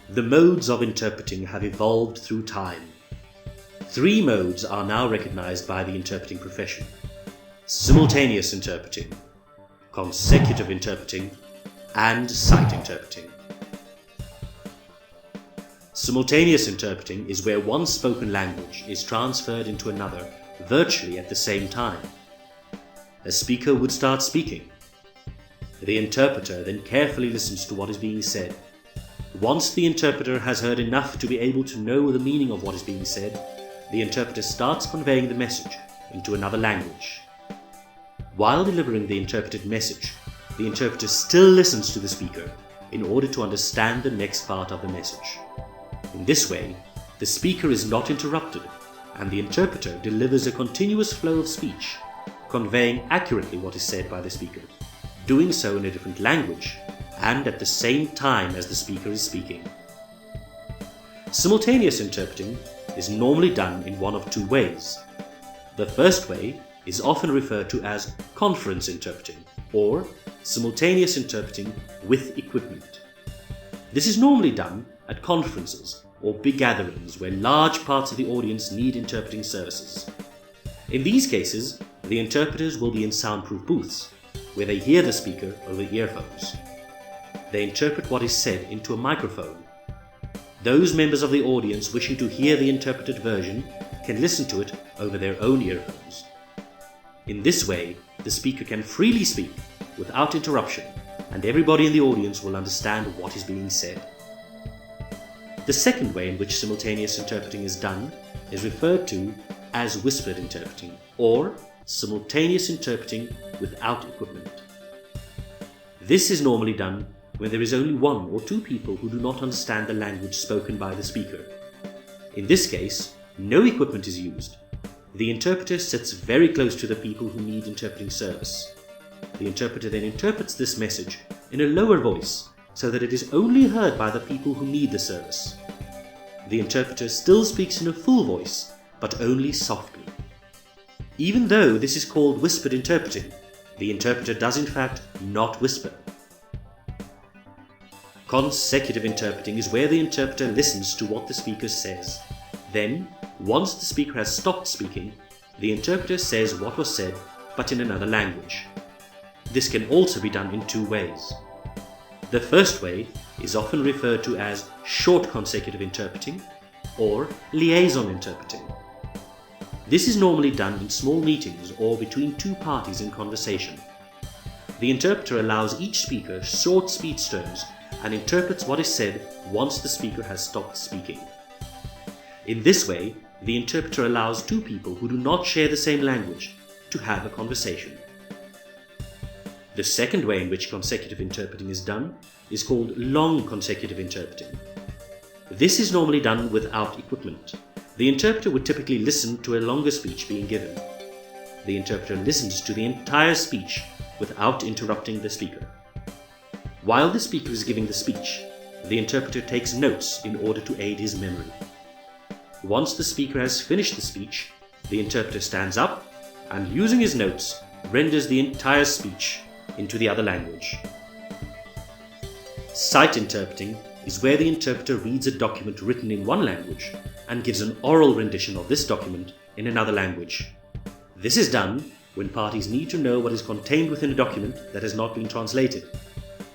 The modes of interpreting have evolved through time. 3 modes are now recognized by the interpreting profession: simultaneous interpreting, consecutive interpreting, and sight interpreting. Simultaneous interpreting is where one spoken language is transferred into another virtually at the same time. A speaker would start speaking. The interpreter then carefully listens to what is being said. Once the interpreter has heard enough to be able to know the meaning of what is being said, the interpreter starts conveying the message into another language. While delivering the interpreted message, the interpreter still listens to the speaker in order to understand the next part of the message. In this way, the speaker is not interrupted, and the interpreter delivers a continuous flow of speech, conveying accurately what is said by the speaker, doing so in a different language and at the same time as the speaker is speaking. Simultaneous interpreting is normally done in one of 2 ways. The first way is often referred to as conference interpreting, or simultaneous interpreting with equipment. This is normally done at conferences or big gatherings where large parts of the audience need interpreting services. In these cases, the interpreters will be in soundproof booths, where they hear the speaker over earphones. They interpret what is said into a microphone. Those members of the audience wishing to hear the interpreted version can listen to it over their own earphones. In this way, the speaker can freely speak without interruption, and everybody in the audience will understand what is being said. The second way in which simultaneous interpreting is done is referred to as whispered interpreting, or simultaneous interpreting without equipment. This is normally done when there is only 1 or 2 people who do not understand the language spoken by the speaker. In this case, no equipment is used. The interpreter sits very close to the people who need interpreting service. The interpreter then interprets this message in a lower voice so that it is only heard by the people who need the service. The interpreter still speaks in a full voice, but only softly. Even though this is called whispered interpreting, the interpreter does in fact not whisper. Consecutive interpreting is where the interpreter listens to what the speaker says. Then, once the speaker has stopped speaking, the interpreter says what was said, but in another language. This can also be done in 2 ways. The first way is often referred to as short consecutive interpreting, or liaison interpreting. This is normally done in small meetings or between 2 parties in conversation. The interpreter allows each speaker short speech turns and interprets what is said once the speaker has stopped speaking. In this way, the interpreter allows 2 people who do not share the same language to have a conversation. The second way in which consecutive interpreting is done is called long consecutive interpreting. This is normally done without equipment. The interpreter would typically listen to a longer speech being given. The interpreter listens to the entire speech without interrupting the speaker. While the speaker is giving the speech, the interpreter takes notes in order to aid his memory. Once the speaker has finished the speech, the interpreter stands up and, using his notes, renders the entire speech into the other language. Sight interpreting is where the interpreter reads a document written in one language and gives an oral rendition of this document in another language. This is done when parties need to know what is contained within a document that has not been translated.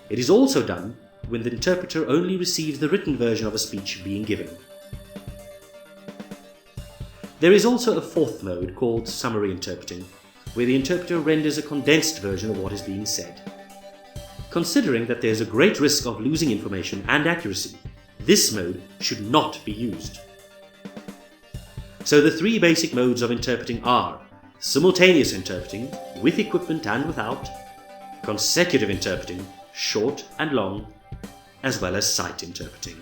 It is also done when the interpreter only receives the written version of a speech being given. There is also a 4th mode called summary interpreting, where the interpreter renders a condensed version of what is being said. Considering that there is a great risk of losing information and accuracy, this mode should not be used. So the 3 basic modes of interpreting are simultaneous interpreting, with equipment and without, consecutive interpreting, short and long, as well as sight interpreting.